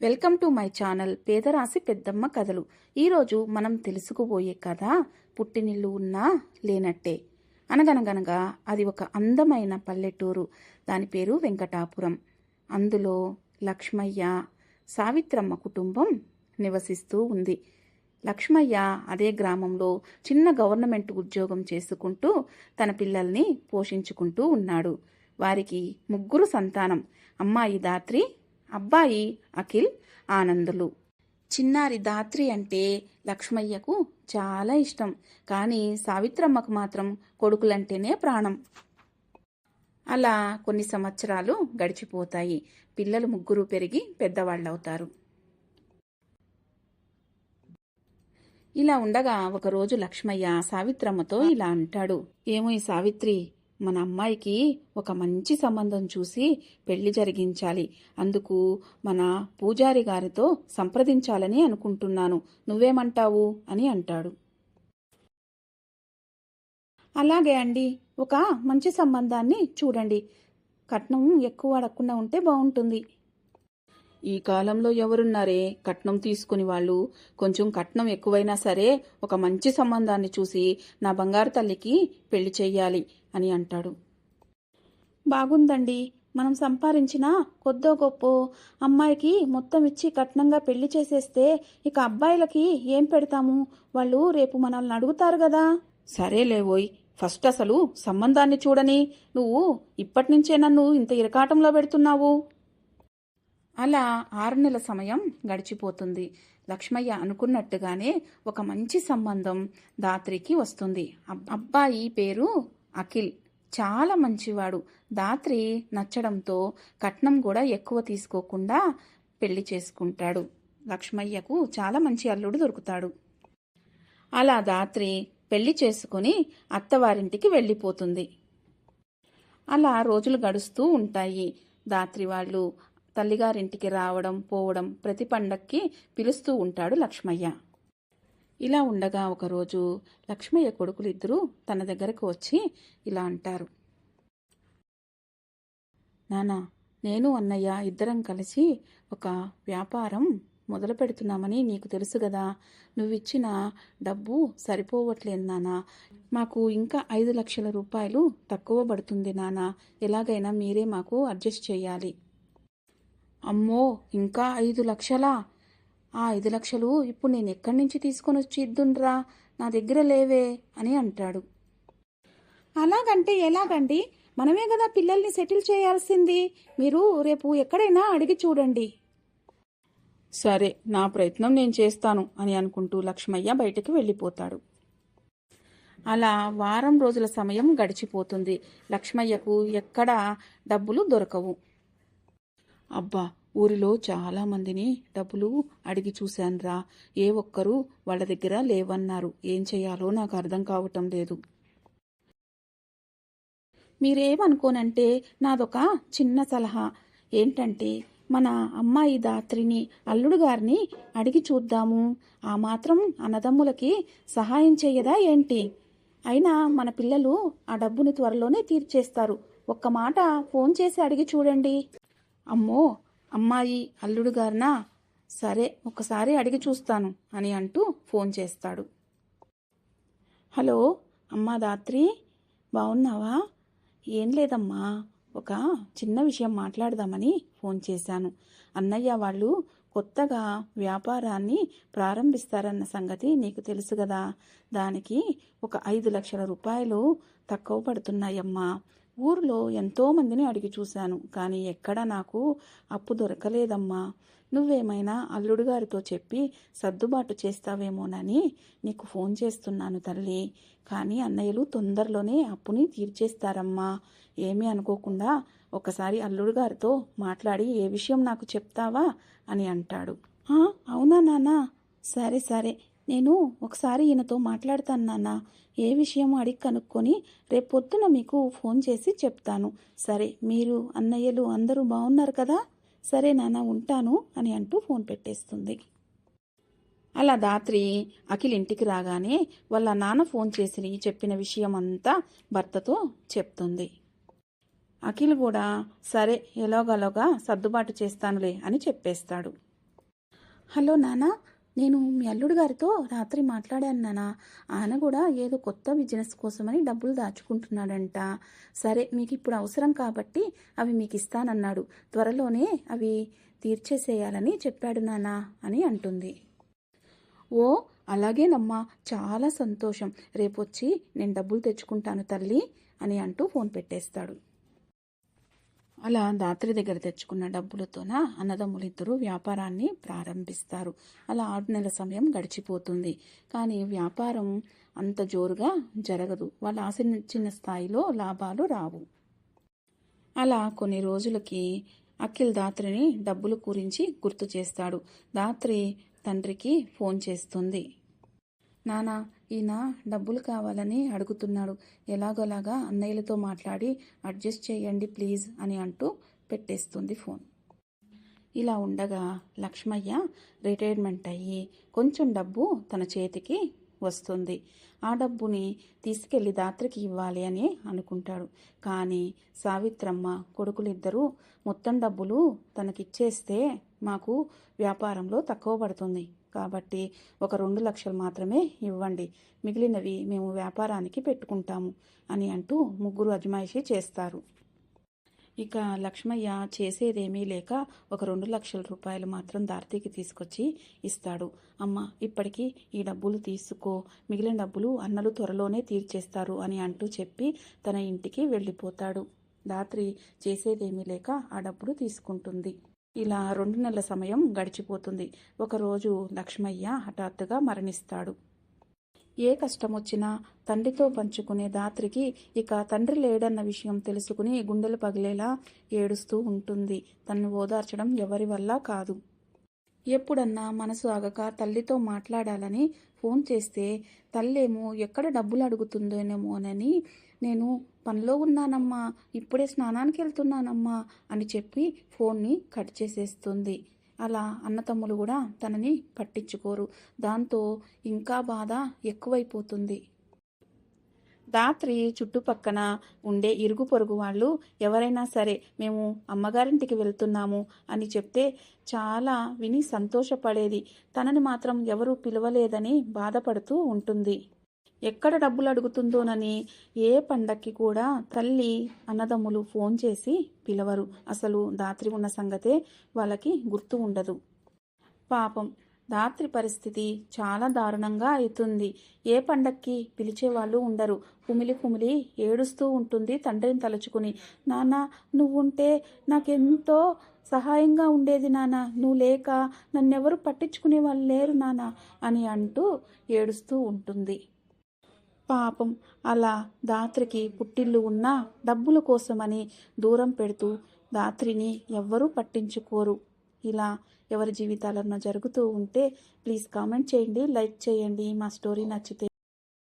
Welcome to my channel పేదరాశి పెద్దమ్మ కథలు. ఈరోజు మనం తెలుసుకుపోయే కథ పుట్టినిల్లు ఉన్నా లేనట్టే. అనగనగనగా అది ఒక అందమైన పల్లెటూరు. దాని పేరు వెంకటాపురం. అందులో లక్ష్మయ్య, సావిత్రమ్మ కుటుంబం నివసిస్తూ ఉంది. లక్ష్మయ్య అదే గ్రామంలో చిన్న గవర్నమెంట్ ఉద్యోగం చేసుకుంటూ తన పిల్లల్ని పోషించుకుంటూ ఉన్నాడు. వారికి 3 సంతానం. అమ్మాయి దాత్రి, అబ్బాయి అఖిల్, ఆనందులు. చిన్నారి దాత్రి అంటే లక్ష్మయ్యకు చాలా ఇష్టం. కానీ సావిత్రమ్మకు మాత్రం కొడుకులంటేనే ప్రాణం. అలా కొన్ని సంవత్సరాలు గడిచిపోతాయి. పిల్లలు 3 పెరిగి పెద్దవాళ్ళవుతారు. ఇలా ఉండగా ఒకరోజు లక్ష్మయ్య సావిత్రమ్మతో ఇలా అంటాడు. ఏమో ఈ సావిత్రి, మన అమ్మాయికి ఒక మంచి సంబంధం చూసి పెళ్లి జరిగించాలి. అందుకు మన పూజారి గారితో సంప్రదించాలని అనుకుంటున్నాను. నువ్వేమంటావు అని అంటాడు. అలాగే అండి, ఒక మంచి సంబంధాన్ని చూడండి. కట్నం ఎక్కువ అడగకుండా ఉంటే బాగుంటుంది. ఈ కాలంలో ఎవరున్నారే కట్నం తీసుకుని వాళ్ళు? కొంచెం కట్నం ఎక్కువైనా సరే ఒక మంచి సంబంధాన్ని చూసి నా బంగారు తల్లికి పెళ్లి చెయ్యాలి అని అంటాడు. బాగుందండి, మనం సంపాదించిన కొద్దో గొప్ప అమ్మాయికి మొత్తం ఇచ్చి కట్నంగా పెళ్లి చేసేస్తే ఇక అబ్బాయిలకి ఏం పెడతాము? వాళ్ళు రేపు మనల్ని అడుగుతారు కదా. సరేలేవోయ్, ఫస్ట్ అసలు సంబంధాన్ని చూడని. నువ్వు ఇప్పటినుంచే నన్ను ఇంత ఇరకాటంలో పెడుతున్నావు. అలా 6 నెలల సమయం గడిచిపోతుంది. లక్ష్మయ్య అనుకున్నట్టుగానే ఒక మంచి సంబంధం దాత్రికి వస్తుంది. అబ్బాయి పేరు అఖిల్, చాలా మంచివాడు. దాత్రి నచ్చడంతో కట్నం కూడా ఎక్కువ తీసుకోకుండా పెళ్లి చేసుకుంటాడు. లక్ష్మయ్యకు చాలా మంచి అల్లుడు దొరుకుతాడు. అలా దాత్రి పెళ్లి చేసుకుని అత్తవారింటికి వెళ్ళిపోతుంది. అలా రోజులు గడుస్తూ ఉంటాయి. దాత్రి వాళ్ళు తల్లిగారింటికి రావడం పోవడం ప్రతి పండక్కి పిలుస్తూ ఉంటాడు లక్ష్మయ్య. ఇలా ఉండగా ఒకరోజు లక్ష్మయ్య కొడుకులిద్దరూ తన దగ్గరకు వచ్చి ఇలా అంటారు. నానా, నేను అన్నయ్య ఇద్దరం కలిసి ఒక వ్యాపారం మొదలు పెడుతున్నామని నీకు తెలుసు కదా. నువ్విచ్చిన డబ్బు సరిపోవట్లేదు నానా. మాకు ఇంకా 5 లక్షల రూపాయలు తక్కువ పడుతుంది నానా. ఎలాగైనా మీరే మాకు అడ్జస్ట్ చేయాలి. అమ్మో, ఇంకా 5 లక్షలా? ఆ 5 లక్షలు ఇప్పుడు నేను ఎక్కడి నుంచి తీసుకొని వచ్చి ఇద్దుండ్రా? నా దగ్గర లేవే అని అంటాడు. అలాగంటే ఎలాగండి? మనమే కదా పిల్లల్ని సెటిల్ చేయాల్సింది. మీరు రేపు ఎక్కడైనా అడిగి చూడండి. సరే, నా ప్రయత్నం నేను చేస్తాను అని అనుకుంటూ లక్ష్మయ్య బయటకు వెళ్ళిపోతాడు. అలా వారం రోజుల సమయం గడిచిపోతుంది. లక్ష్మయ్యకు ఎక్కడా డబ్బులు దొరకవు. అబ్బా, ఊరిలో చాలా మందిని డబ్బులు అడిగి చూశానురా. ఏ ఒక్కరూ వాళ్ళ దగ్గర లేవన్నారు. ఏం చేయాలో నాకు అర్థం కావటం లేదు. మీరేమనుకోనంటే నాదొక చిన్న సలహా. ఏంటంటే మన అమ్మాయి దాత్రిని అల్లుడు గారిని అడిగి చూద్దాము. ఆ మాత్రం అన్నదమ్ములకి సహాయం చెయ్యదా ఏంటి? అయినా మన పిల్లలు ఆ డబ్బుని త్వరలోనే తీర్చేస్తారు. ఒక్క మాట ఫోన్ చేసి అడిగి చూడండి. అమ్మో, అమ్మాయి అల్లుడు గారినా? సరే, ఒకసారి అడిగి చూస్తాను అని అంటూ ఫోన్ చేస్తాడు. హలో అమ్మా దాత్రి, బాగున్నావా? ఏం లేదమ్మా, ఒక చిన్న విషయం మాట్లాడదామని ఫోన్ చేశాను. అన్నయ్య వాళ్ళు కొత్తగా వ్యాపారాన్ని ప్రారంభిస్తారన్న సంగతి నీకు తెలుసు కదా. దానికి ఒక 5 లక్షల రూపాయలు తక్కువ పడుతున్నాయమ్మా. ఊర్లో ఎంతో మందిని అడిగి చూశాను, కానీ ఎక్కడా నాకు అప్పు దొరకలేదమ్మా. నువ్వేమైనా అల్లుడు గారితో చెప్పి సర్దుబాటు చేస్తావేమోనని నీకు ఫోన్ చేస్తున్నాను తల్లి. కానీ అన్నయ్యలు తొందరలోనే అప్పుని తీర్చేస్తారమ్మా. ఏమీ అనుకోకుండా ఒకసారి అల్లుడు గారితో మాట్లాడి ఏ విషయం నాకు చెప్తావా అని అంటాడు. అవునా నాన్న? సరే సరే, నేను ఒకసారి ఈయనతో మాట్లాడతాను నాన్న. ఏ విషయం అడిగి కనుక్కొని రేపొద్దున మీకు ఫోన్ చేసి చెప్తాను. సరే, మీరు అన్నయ్యలు అందరూ బాగున్నారు కదా? సరే నాన్న, ఉంటాను అని అంటూ ఫోన్ పెట్టేస్తుంది. అలా దాత్రి అఖిల్ ఇంటికి రాగానే వాళ్ళ నాన్న ఫోన్ చేసి చెప్పిన విషయం అంతా భర్తతో చెప్తుంది. అఖిల్ కూడా సరే ఎలాగోలాగా సర్దుబాటు చేస్తానులే అని చెప్పేస్తాడు. హలో నాన్న, నేను మీ అల్లుడు గారితో రాత్రి మాట్లాడాను నాన్న. ఆయన కూడా ఏదో కొత్త బిజినెస్ కోసమని డబ్బులు దాచుకుంటున్నాడంట. సరే, మీకు ఇప్పుడు అవసరం కాబట్టి అవి మీకు ఇస్తానన్నాడు. త్వరలోనే అవి తీర్చేసేయాలని చెప్పాడు నాన్న అని అంటుంది. ఓ, అలాగేనమ్మా, చాలా సంతోషం. రేపొచ్చి నేను డబ్బులు తెచ్చుకుంటాను తల్లి అని అంటూ ఫోన్ పెట్టేస్తాడు. అలా దాత్రి దగ్గర తెచ్చుకున్న డబ్బులతోన అన్నదమ్ములిద్దరూ వ్యాపారాన్ని ప్రారంభిస్తారు. అలా 6 నెలల సమయం గడిచిపోతుంది. కానీ వ్యాపారం అంత జోరుగా జరగదు. వాళ్ళు ఆశించిన స్థాయిలో లాభాలు రావు. అలా కొన్ని రోజులకి అఖిల్ దాత్రిని డబ్బుల గురించి గుర్తు చేస్తాడు. దాత్రి తండ్రికి ఫోన్ చేస్తుంది. నానా, ఈయన డబ్బులు కావాలని అడుగుతున్నాడు. ఎలాగోలాగా అన్నయ్యలతో మాట్లాడి అడ్జస్ట్ చేయండి ప్లీజ్ అని అంటూ పెట్టేస్తుంది ఫోన్. ఇలా ఉండగా లక్ష్మయ్య రిటైర్మెంట్ అయ్యి కొంచెం డబ్బు తన చేతికి వస్తుంది. ఆ డబ్బుని తీసుకెళ్లి దాత్రికి ఇవ్వాలి అని అనుకుంటాడు. కానీ సావిత్రమ్మ కొడుకులిద్దరూ మొత్తం డబ్బులు తనకిచ్చేస్తే మాకు వ్యాపారంలో తక్కువ పడుతుంది కాబట్టి ఒక 2 లక్షలు మాత్రమే ఇవ్వండి, మిగిలినవి మేము వ్యాపారానికి పెట్టుకుంటాము అని అంటూ ముగ్గురు అజమాయిషీ చేస్తారు. ఇక లక్ష్మయ్య చేసేదేమీ లేక ఒక 2 లక్షల రూపాయలు మాత్రం దార్తికి తీసుకొచ్చి ఇస్తాడు. అమ్మ, ఇప్పటికీ ఈ డబ్బులు తీసుకో, మిగిలిన డబ్బులు అన్నలు త్వరలోనే తీర్చేస్తారు అని అంటూ చెప్పి తన ఇంటికి వెళ్ళిపోతాడు. దాత్రి చేసేదేమీ లేక ఆ డబ్బులు తీసుకుంటుంది. ఇలా 2 నెలల సమయం గడిచిపోతుంది. ఒకరోజు లక్ష్మయ్య హఠాత్తుగా మరణిస్తాడు. ఏ కష్టం వచ్చినా తండ్రితో పంచుకునే దాత్రికి ఇక తండ్రి లేడన్న విషయం తెలుసుకుని గుండెలు పగిలేలా ఏడుస్తూ ఉంటుంది. తన్ను ఓదార్చడం ఎవరి వల్ల కాదు. ఎప్పుడన్నా మనసు ఆగక తల్లితో మాట్లాడాలని ఫోన్ చేస్తే తల్లేమో ఎక్కడ డబ్బులు అడుగుతుందోనేమోనని నేను పనిలో ఉన్నానమ్మా, ఇప్పుడే స్నానానికి వెళ్తున్నానమ్మా అని చెప్పి ఫోన్ని కట్ చేసేస్తుంది. అలా అన్నతమ్ములు కూడా తనని పట్టించుకోరు. దాంతో ఇంకా బాధ ఎక్కువైపోతుంది. దాత్రి చుట్టుపక్కన ఉండే ఇరుగు పొరుగు వాళ్ళు ఎవరైనా సరే మేము అమ్మగారింటికి వెళ్తున్నాము అని చెప్తే చాలా విని సంతోషపడేది. తనని మాత్రం ఎవరూ పిలవలేదని బాధపడుతూ ఉంటుంది. ఎక్కడ డబ్బులు అడుగుతుందోనని ఏ పండక్కి కూడా తల్లి అన్నదమ్ములు ఫోన్ చేసి పిలవరు. అసలు దాత్రి ఉన్న సంగతే వాళ్ళకి గుర్తు ఉండదు. పాపం దాత్రి పరిస్థితి చాలా దారుణంగా అవుతుంది. ఏ పండక్కి పిలిచేవాళ్ళు ఉండరు. కుమిలి కుమిలి ఏడుస్తూ ఉంటుంది తండ్రిని తలుచుకుని. నాన్న, నువ్వుంటే నాకెంతో సహాయంగా ఉండేది నాన్న, నువ్వు లేక నన్నెవరు పట్టించుకునే వాళ్ళు లేరు నాన్న అని అంటూ ఏడుస్తూ ఉంటుంది. పాపం అలా దాత్రికి పుట్టిల్లు ఉన్నా డబ్బుల కోసమని దూరం పెడుతూ దాత్రిని ఎవ్వరూ పట్టించుకోరు. ఇలా ఎవరి జీవితాలన్నా జరుగుతూ ఉంటే ప్లీజ్ కామెంట్ చేయండి, లైక్ చేయండి. మా స్టోరీ నచ్చితే